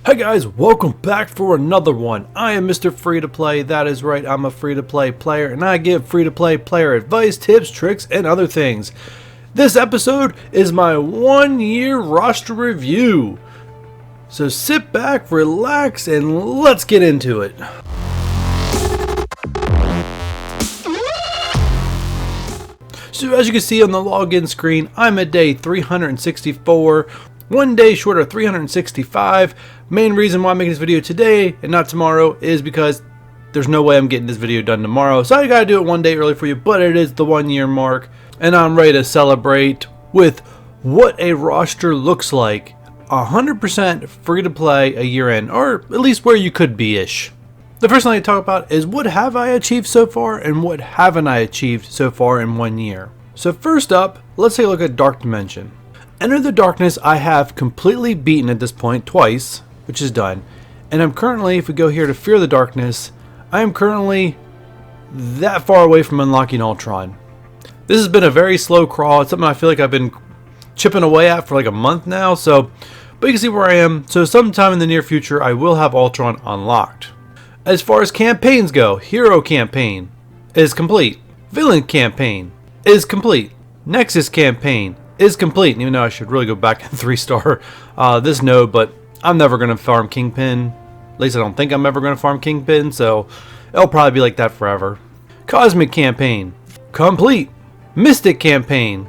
Hey guys, welcome back for another one. I am Mr. Free to Play. That is right, I'm a free to play player and I give free to play player advice, tips, tricks, and other things. This episode is my 1 year roster review. So sit back, relax, and let's get into it. So as you can see on the login screen, I'm at day 364. 1 day short of 365. Main reason why I'm making this video today and not tomorrow is because there's no way I'm getting this video done tomorrow. So I gotta do it 1 day early for you, but it is the 1 year mark and I'm ready to celebrate with what a roster looks like 100% free to play a year in, or at least where you could be-ish. The first thing I talk about is what have I achieved so far and what haven't I achieved so far in 1 year. So first up, let's take a look at Dark Dimension. Enter the Darkness I have completely beaten at this point twice, which is done. And I'm currently, if we go here to Fear the Darkness, I am currently that far away from unlocking Ultron. This has been a very slow crawl. It's something I feel like I've been chipping away at for like a month now. So, but you can see where I am. So sometime in the near future, I will have Ultron unlocked. As far as campaigns go, Hero Campaign is complete. Villain Campaign is complete. Nexus Campaign is complete, even though I should really go back and 3-star this node, but I'm never going to farm Kingpin. At least I don't think I'm ever going to farm Kingpin, so it'll probably be like that forever. Cosmic Campaign, complete. Mystic Campaign,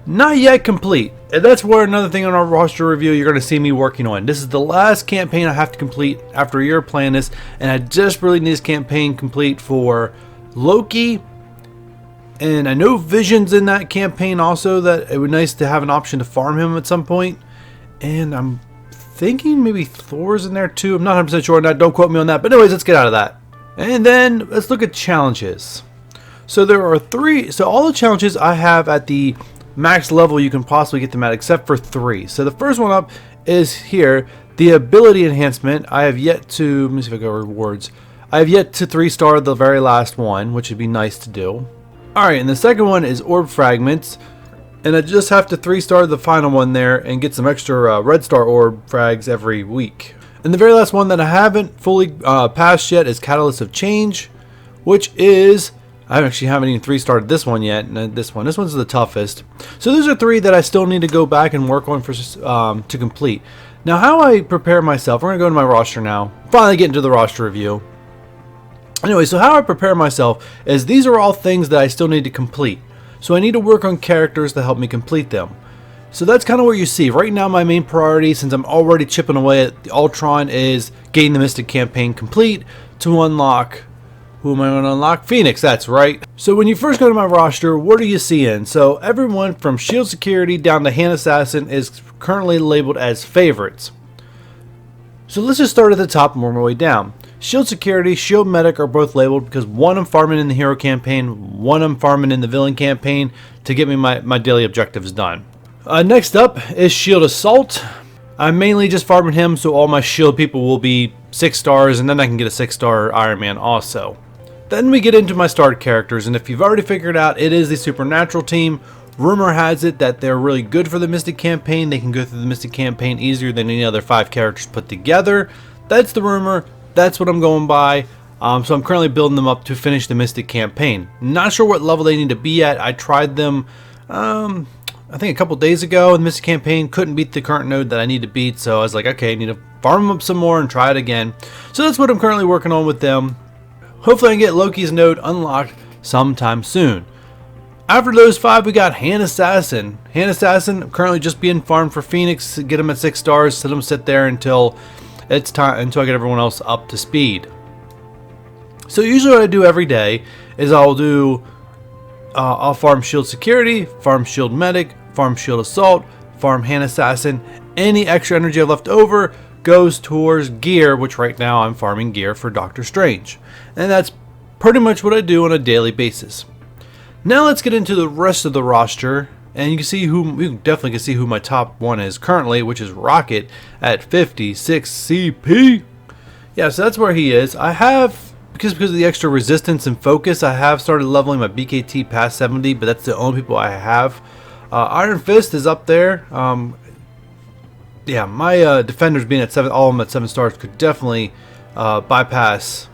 not yet complete. And that's where another thing on our roster review you're going to see me working on. This is the last campaign I have to complete after a year of playing this, and I just really need this campaign complete for Loki. And I know Vision's in that campaign also, that it would be nice to have an option to farm him at some point. And I'm thinking maybe Thor's in there too. I'm not 100% sure on that. Don't quote me on that. But anyways, let's get out of that. And then let's look at challenges. So there are 3. So all the challenges I have at the max level you can possibly get them at, except for 3. So the first one up is here. The ability enhancement. I have yet to, let me see if I go rewards. I have yet to 3-star the very last one, which would be nice to do. Alright, and the second one is Orb Fragments, and I just have to 3-star the final one there and get some extra red star orb frags every week. And the very last one that I haven't fully passed yet is Catalyst of Change, which is, I actually haven't even 3-starred this one yet, and this one's the toughest. So those are 3 that I still need to go back and work on for to complete. Now how I prepare myself, we're going to go to my roster now, finally get into the roster review. Anyway, so how I prepare myself is these are all things that I still need to complete. So I need to work on characters to help me complete them. So that's kind of where you see. Right now my main priority, since I'm already chipping away at the Ultron, is getting the Mystic Campaign complete to unlock... Who am I going to unlock? Phoenix, that's right. So when you first go to my roster, what are you seeing? So everyone from Shield Security down to Hand Assassin is currently labeled as favorites. So let's just start at the top and work my way down. Shield Security, Shield Medic are both labeled because one I'm farming in the Hero Campaign, one I'm farming in the Villain Campaign to get me my daily objectives done. Next up is Shield Assault. I'm mainly just farming him so all my Shield people will be 6 stars, and then I can get a 6-star Iron Man also. Then we get into my starter characters, and if you've already figured out, it is the Supernatural team. Rumor has it that they're really good for the Mystic Campaign. They can go through the Mystic Campaign easier than any other 5 characters put together. That's the rumor. That's what I'm going by. So I'm currently building them up to finish the Mystic Campaign. Not sure what level they need to be at. I tried them, I think a couple days ago in the Mystic Campaign. Couldn't beat the current node that I need to beat. So I was like, okay, I need to farm them up some more and try it again. So that's what I'm currently working on with them. Hopefully I can get Loki's node unlocked sometime soon. After those 5, we got Hand Assassin. Hand Assassin currently just being farmed for Phoenix. Get him at 6 stars. Let him sit there until it's time, until I get everyone else up to speed. So usually what I do every day is I'll farm Shield Security, farm Shield Medic, farm Shield Assault, farm Hand Assassin. Any extra energy I've left over goes towards gear, which right now I'm farming gear for Doctor Strange. And that's pretty much what I do on a daily basis. Now let's get into the rest of the roster, and you definitely can see who my top one is currently, which is Rocket at 56 CP. Yeah, so that's where he is. I have, because of the extra resistance and focus, I have started leveling my BKT past 70, but that's the only people I have. Iron Fist is up there. yeah, my defenders being at 7, all of them at 7 stars could definitely bypass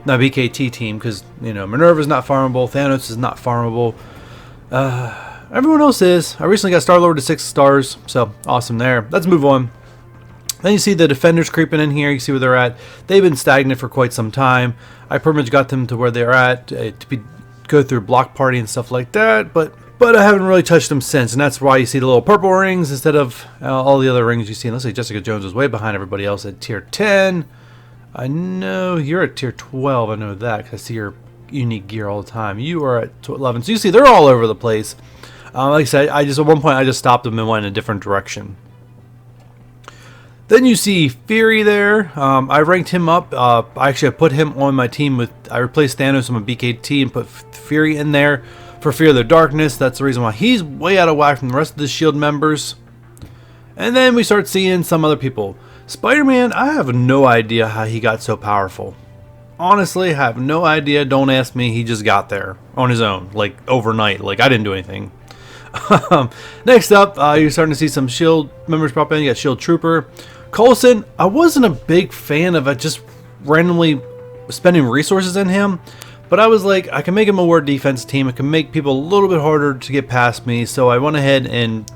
the BKT team, because you know Minerva's not farmable, Thanos is not farmable. Everyone else is. I recently got Star-Lord to 6 stars, so awesome there. Let's move on. Then you see the defenders creeping in here. You see where they're at. They've been stagnant for quite some time. I pretty much got them to where they're at go through block party and stuff like that, but I haven't really touched them since, and that's why you see the little purple rings instead of all the other rings you see. And let's say Jessica Jones is way behind everybody else at tier 10. I know you're at tier 12. I know that because I see your unique gear all the time. You are at 11. So you see they're all over the place. Like I said, at one point I just stopped them and went in a different direction. Then you see Fury there. I ranked him up. I put him on my team I replaced Thanos on my BKT and put Fury in there for Fear of the Darkness. That's the reason why he's way out of whack from the rest of the Shield members. And then we start seeing some other people. Spider-Man, I have no idea how he got so powerful. Honestly, I have no idea. Don't ask me. He just got there on his own, like overnight. Like I didn't do anything. Next up, you're starting to see some Shield members pop in. You got Shield Trooper. Coulson, I wasn't a big fan of just randomly spending resources in him, but I was like, I can make him a war defense team. I can make people a little bit harder to get past me, so I went ahead and,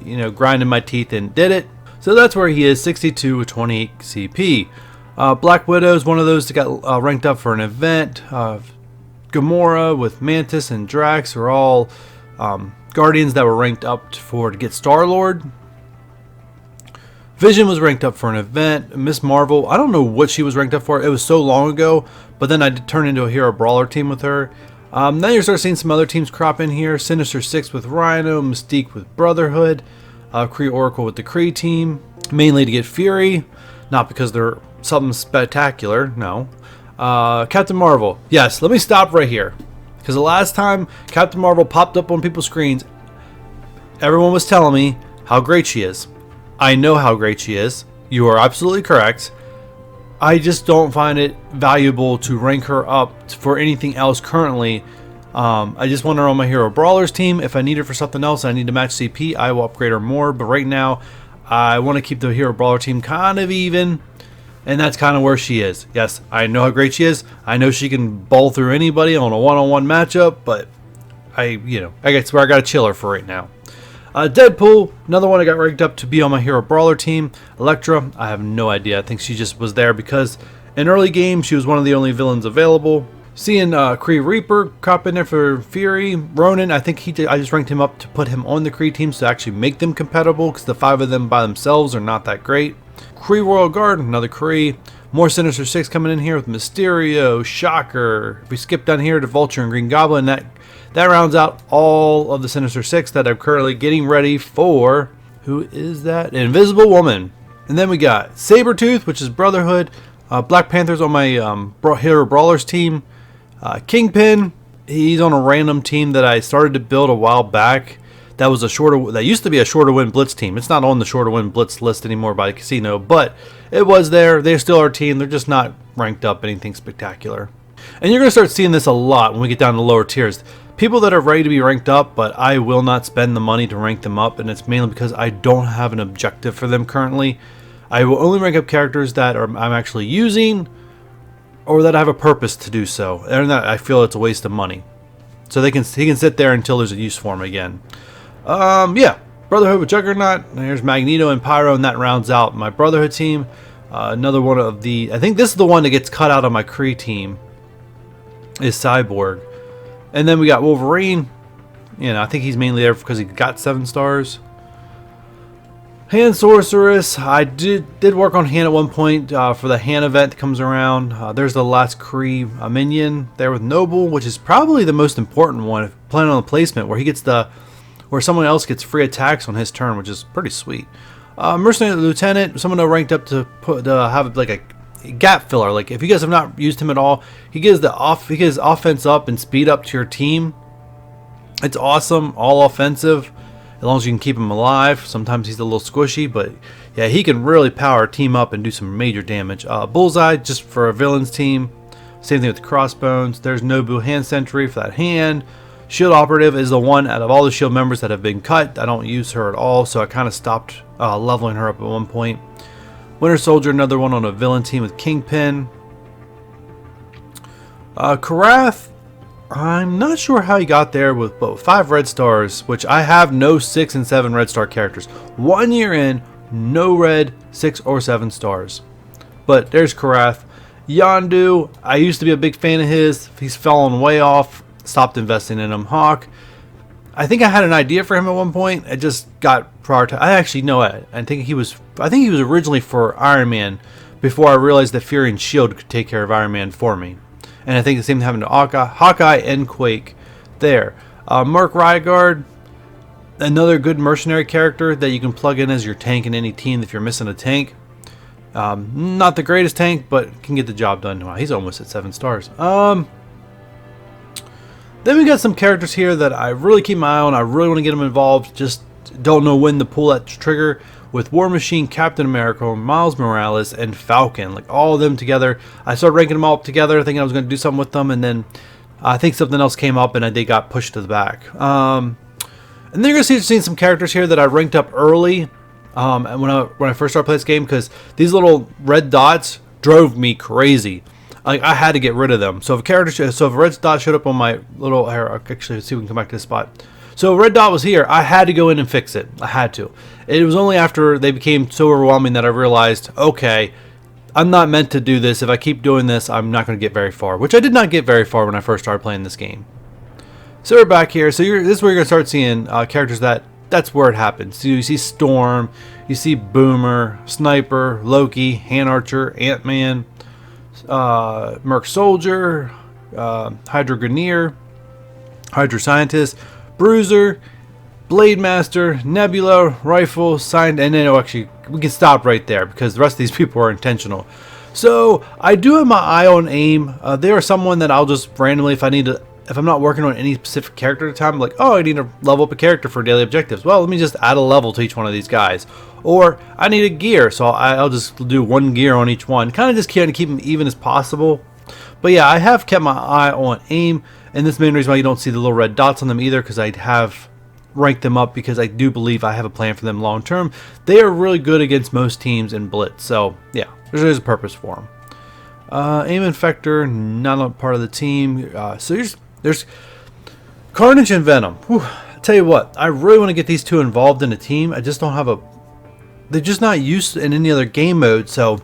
you know, grinded my teeth and did it. So that's where he is, 62 with 28 CP. Black Widow is one of those that got ranked up for an event. Gamora with Mantis and Drax are all Guardians that were ranked up to get Star-Lord. Vision was ranked up for an event. Miss Marvel, I don't know what she was ranked up for. It was so long ago, but then I did turn into a Hero Brawler team with her. Now you start seeing some other teams crop in here. Sinister Six with Rhino, Mystique with Brotherhood, Kree Oracle with the Kree team, mainly to get Fury, not because they're something spectacular, no. Captain Marvel, yes, let me stop right here, because the last time Captain Marvel popped up on people's screens, everyone was telling me how great she is. I know how great she is. You are absolutely correct. I just don't find it valuable to rank her up for anything else currently. I just want her on my Hero Brawlers team. If I need her for something else, I need to match CP, I will upgrade her more. But right now, I want to keep the Hero Brawler team kind of even. And that's kind of where she is. Yes, I know how great she is. I know she can bowl through anybody on a one-on-one matchup. But I guess where I got to chill her for right now. Deadpool, another one I got ranked up to be on my Hero Brawler team. Elektra, I have no idea. I think she just was there because in early game she was one of the only villains available. Seeing Kree Reaper crop in there for Fury. Ronan, I think I just ranked him up to put him on the Kree teams to actually make them compatible, because the 5 of them by themselves are not that great. Kree Royal Guard, another Kree. More Sinister Six coming in here with Mysterio, Shocker. If we skip down here to Vulture and Green Goblin, that rounds out all of the Sinister Six that I'm currently getting ready for. Who is that? Invisible Woman. And then we got Sabretooth, which is Brotherhood. Black Panther's on my Hero Brawlers team. Kingpin, he's on a random team that I started to build a while back. That used to be a Shorter Win Blitz team. It's not on the Shorter Win Blitz list anymore by Casino, but it was there. They're still our team. They're just not ranked up anything spectacular. And you're going to start seeing this a lot when we get down to the lower tiers. People that are ready to be ranked up, but I will not spend the money to rank them up, and it's mainly because I don't have an objective for them currently. I will only rank up characters that I'm actually using, or that I have a purpose to do so, and that I feel it's a waste of money. So he can sit there until there's a use for him again. Yeah, Brotherhood with Juggernaut. There's Magneto and Pyro, and that rounds out my Brotherhood team. Another one of I think this is the one that gets cut out of my Kree team, is Cyborg. And then we got Wolverine. I think he's mainly there because he got 7 stars. Hand Sorceress. I did work on Han at one point for the Han event that comes around. There's the last Kree minion there with Noble, which is probably the most important one, playing on the placement where he gets where someone else gets free attacks on his turn, which is pretty sweet. Mercenary Lieutenant, someone ranked up to have like a gap filler. Like if you guys have not used him at all, he gives offense up and speed up to your team. It's awesome, all offensive, as long as you can keep him alive. Sometimes he's a little squishy, but yeah, he can really power a team up and do some major damage. Bullseye, just for a villain's team. Same thing with Crossbones. There's Nobu Hand Sentry for that hand. Shield Operative is the one out of all the Shield members that have been cut. I don't use her at all, so I kind of stopped leveling her up at one point. Winter Soldier, another one on a villain team with Kingpin. Karath, I'm not sure how he got there with 5 red stars, which I have no 6 and 7 red star characters. 1 year in, no red 6 or 7 stars. But there's Karath. Yondu, I used to be a big fan of his. He's fallen way off. Stopped investing in him. Hawk, I think I had an idea for him at one point. It just got prioritized. I actually know it. I think he was originally for Iron Man before I realized that Fury and Shield could take care of Iron Man for me. And I think the same thing happened to Hawkeye and Quake there. Merc Ryguard, another good mercenary character that you can plug in as your tank in any team if you're missing a tank. Not the greatest tank, but can get the job done. Wow, he's almost at 7 stars. Then we got some characters here that I really keep my eye on. I really want to get them involved. Just don't know when to pull that trigger. With War Machine, Captain America, Miles Morales, and Falcon. Like all of them together. I started ranking them all up together, thinking I was going to do something with them. And then I think something else came up and they got pushed to the back. And then you're going to see some characters here that I ranked up early when I first started playing this game. Because these little red dots drove me crazy. Like I had to get rid of them. So if a red dot showed up on my little here, actually let's see if we can come back to this spot. So a red dot was here. I had to go in and fix it. I had to. It was only after they became so overwhelming that I realized, okay, I'm not meant to do this. If I keep doing this, I'm not going to get very far. Which I did not get very far when I first started playing this game. So we're back here. So this is where you're going to start seeing characters that's where it happens. So you see Storm, you see Boomer, Sniper, Loki, Hand Archer, Ant-Man, Merc Soldier, Hydra Grenier, Hydra Scientist, Bruiser, Blade Master, Nebula, Rifle, Signed, and then actually we can stop right there because the rest of these people are intentional. So I do have my eye on aim. They are someone that I'll just randomly, if I'm not working on any specific character at a time, I'm like, oh, I need to level up a character for daily objectives. Well, let me just add a level to each one of these guys. Or I need a gear, so I'll just do 1 gear on each one. Kind of just keep them even as possible. But yeah, I have kept my eye on aim, and this is the main reason why you don't see the little red dots on them either, because I have ranked them up because I do believe I have a plan for them long term. They are really good against most teams in Blitz, so yeah, there's a purpose for them. Aim Infector, not a part of the team. So there's Carnage and Venom. Whew. I tell you what, I really want to get these two involved in a team. I just don't have they're just not used in any other game mode, so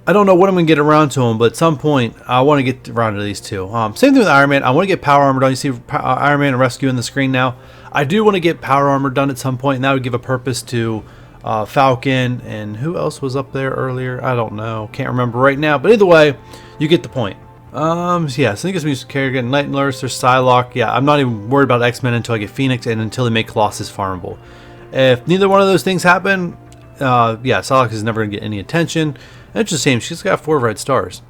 I don't know when I'm going to get around to them, but at some point I want to get around to these two. Same thing with Iron Man. I want to get Power Armor done. You see Iron Man and Rescue in the screen now. I do want to get Power Armor done at some point, and that would give a purpose to Falcon, and who else was up there earlier? I don't know. Can't remember right now, but either way, you get the point. Yeah, so I think it's me carrying Night Nurse or Psylocke. Yeah, I'm not even worried about X-Men until I get Phoenix and until they make Colossus farmable. If neither one of those things happen, yeah, Psylocke is never going to get any attention. And it's just a shame. She's got 4 red stars.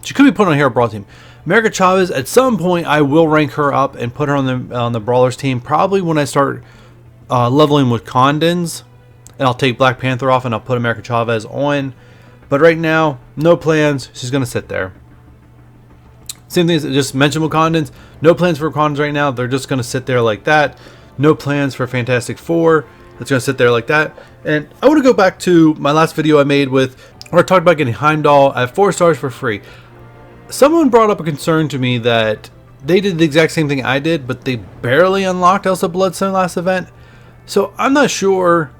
She could be put on a Hero Brawl team. America Chavez, at some point, I will rank her up and put her on the Brawlers team. Probably when I start leveling with Condens. And I'll take Black Panther off and I'll put America Chavez on. But right now, no plans. She's going to sit there. Same thing as I just mentioned with Condens. No plans for Condens right now. They're just going to sit there like that. No plans for Fantastic Four. It's going to sit there like that. And I want to go back to my last video I made where I talked about getting Heimdall. I have 4 stars for free. Someone brought up a concern to me that they did the exact same thing I did, but they barely unlocked Elsa Bloodstone last event. So I'm not sure,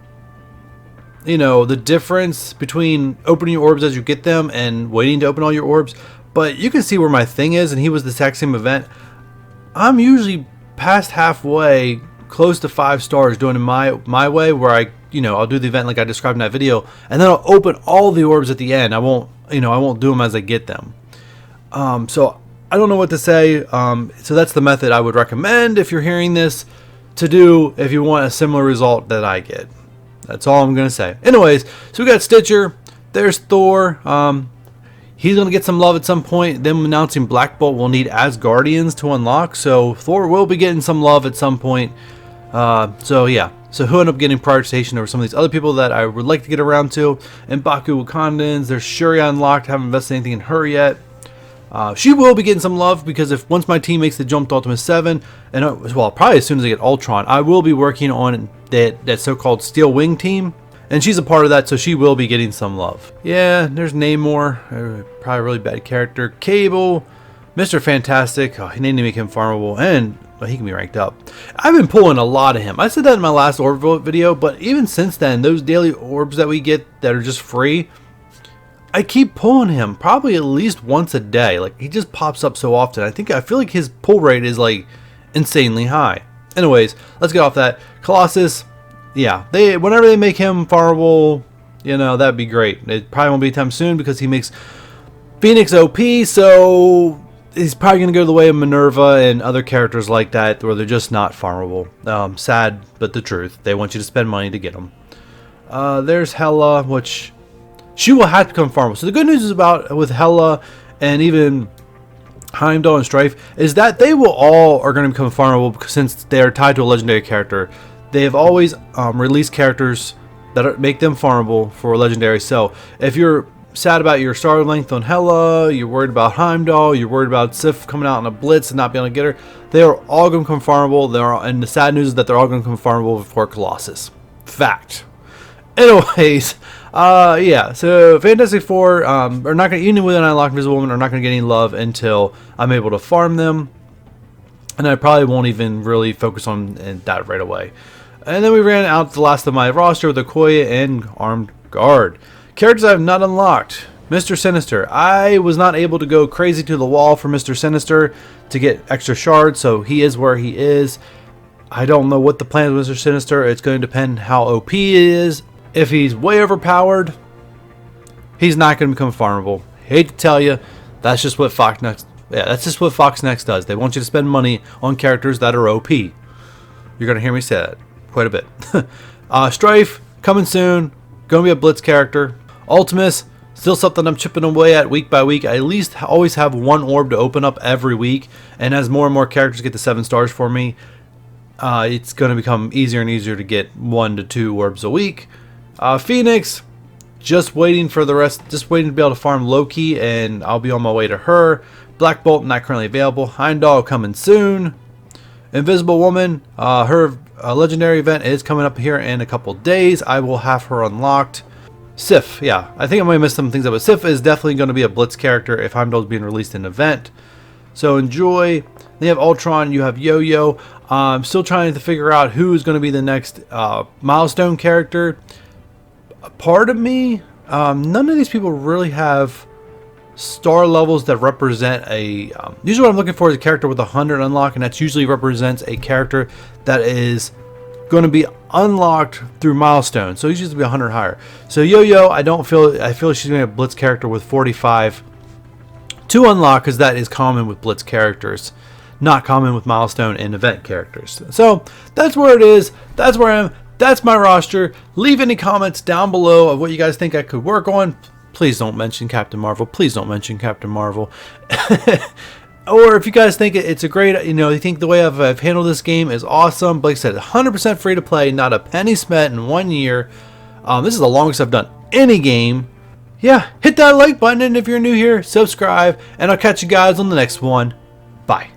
you know, the difference between opening your orbs as you get them and waiting to open all your orbs. But you can see where my thing is, and he was the exact same event. I'm usually past halfway, close to 5 stars doing it my way, where I'll do the event like I described in that video, and then I'll open all the orbs at the end. I won't do them as I get them. So I don't know what to say. So that's the method I would recommend if you're hearing this to do if you want a similar result that I get. That's all I'm gonna say. Anyways, so we got Stitcher. There's Thor. He's going to get some love at some point. Them announcing Black Bolt will need Asgardians to unlock. So Thor will be getting some love at some point. So yeah. So he'll end up getting prioritization over some of these other people that I would like to get around to. And Baku Wakandans. There's Shuri unlocked. Haven't invested anything in her yet. She will be getting some love because if once my team makes the jump to Ultimate 7, and well, probably as soon as I get Ultron, I will be working on that so-called Steel Wing team. And she's a part of that, so she will be getting some love. Yeah, there's Namor, probably a really bad character. Cable, Mr. Fantastic, oh, he need to make him farmable, and well, he can be ranked up. I've been pulling a lot of him. I said that in my last orb video, but even since then, those daily orbs that we get that are just free, I keep pulling him probably at least once a day. Like, he just pops up so often. I feel like his pull rate is like insanely high. Anyways, let's get off that. Colossus. Yeah, whenever they make him farmable, you know, that'd be great. It probably won't be anytime soon because he makes Phoenix OP, so he's probably going to go the way of Minerva and other characters like that where they're just not farmable. Sad, but the truth. They want you to spend money to get them. There's Hela, which she will have to become farmable. So the good news is with Hela and even Heimdall and Strife is that they will all are going to become farmable since they are tied to a legendary character. They have always released characters that make them farmable for legendary. So if you're sad about your star length on Hela, you're worried about Heimdall, you're worried about Sif coming out in a blitz and not being able to get her, they are all going to become farmable. And the sad news is that they're all going to become farmable before Colossus. Fact. Anyways, yeah. So Fantastic Four are not going to, even with an unlocked Invisible Woman, are not going to get any love until I'm able to farm them, and I probably won't even really focus on that right away. And then we ran out the last of my roster with Okoye and Armed Guard. Characters I have not unlocked. Mr. Sinister. I was not able to go crazy to the wall for Mr. Sinister to get extra shards, so he is where he is. I don't know what the plan is with Mr. Sinister. It's going to depend how OP he is. If he's way overpowered, he's not going to become farmable. Hate to tell you, that's just what Fox Next. Yeah, that's just what Fox Next does. They want you to spend money on characters that are OP. You're going to hear me say that quite a bit. Strife, coming soon. Going to be a Blitz character. Ultimus, still something I'm chipping away at week by week. I at least always have one orb to open up every week. And as more and more characters get to 7 stars for me, it's going to become easier and easier to get 1 to 2 orbs a week. Phoenix, just waiting for the rest. Just waiting to be able to farm Loki, and I'll be on my way to her. Black Bolt, not currently available. Heimdall, coming soon. Invisible Woman, her legendary event is coming up here in a couple days. I will have her unlocked. Sif, yeah, I think I might miss some things up, but Sif is definitely going to be a Blitz character if Heimdall's being released in an event. So enjoy. Then you have Ultron, you have Yo-Yo. I'm still trying to figure out who is going to be the next milestone character. A part of me, none of these people really have star levels that represent a usually what I'm looking for is a character with 100 unlock, and that usually represents a character that is going to be unlocked through milestones, so he's usually 100 higher. So Yo-Yo, I feel like she's going to be a Blitz character with 45 to unlock, because that is common with Blitz characters, not common with milestone and event characters. So that's where it is. That's where I am. That's my roster. Leave any comments down below of what you guys think I could work on. Please don't mention Captain Marvel. Please don't mention Captain Marvel. Or if you guys think it's a great, you think the way I've handled this game is awesome. But like I said, 100% free to play, not a penny spent in 1 year. This is the longest I've done any game. Yeah, hit that like button, and if you're new here, subscribe, and I'll catch you guys on the next one. Bye.